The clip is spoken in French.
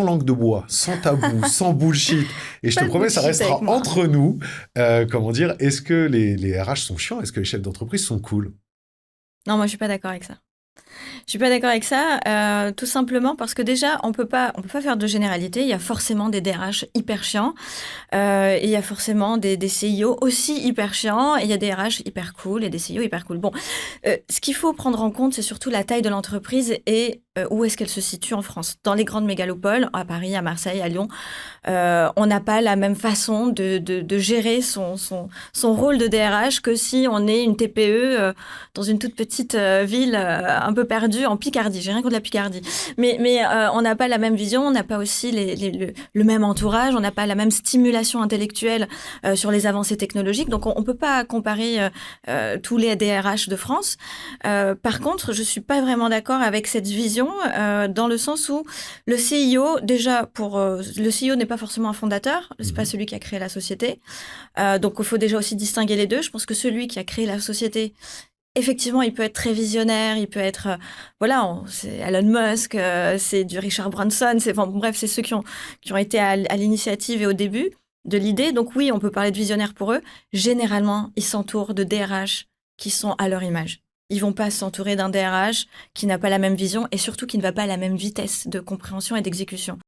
langue de bois, sans tabou, sans bullshit. Et je te Pas de promets, ça bullshit restera avec moi. entre nous. Comment dire, est-ce que les RH sont chiants? Est-ce que les chefs d'entreprise sont cool? Non, moi, je suis pas d'accord avec ça. Je suis pas d'accord avec ça, tout simplement parce que déjà, on peut pas faire de généralité. Il y a forcément des DRH hyper chiants, et il y a forcément des CIO aussi hyper chiants, et il y a des RH hyper cool et des CIO hyper cool. Bon, ce qu'il faut prendre en compte, c'est surtout la taille de l'entreprise et où est-ce qu'elle se situe en France. Dans les grandes mégalopoles, à Paris, à Marseille, à Lyon, on n'a pas la même façon de gérer son rôle de DRH que si on est une TPE dans une toute petite ville un peu perdue en Picardie. J'ai rien contre la Picardie. Mais on n'a pas la même vision, on n'a pas aussi le même entourage, on n'a pas la même stimulation intellectuelle sur les avancées technologiques. Donc on ne peut pas comparer tous les DRH de France. Par contre, je suis pas vraiment d'accord avec cette vision dans le sens où le CIO, déjà, le CIO n'est pas forcément un fondateur, c'est pas Mhm. celui qui a créé la société. Donc, il faut déjà aussi distinguer les deux. Je pense que celui qui a créé la société, effectivement, il peut être très visionnaire, il peut être, voilà, c'est Elon Musk, c'est du Richard Branson, enfin, bref, c'est ceux qui ont été à l'initiative et au début de l'idée. Donc oui, on peut parler de visionnaire pour eux. Généralement, ils s'entourent de DRH qui sont à leur image. Ils vont pas s'entourer d'un DRH qui n'a pas la même vision et surtout qui ne va pas à la même vitesse de compréhension et d'exécution.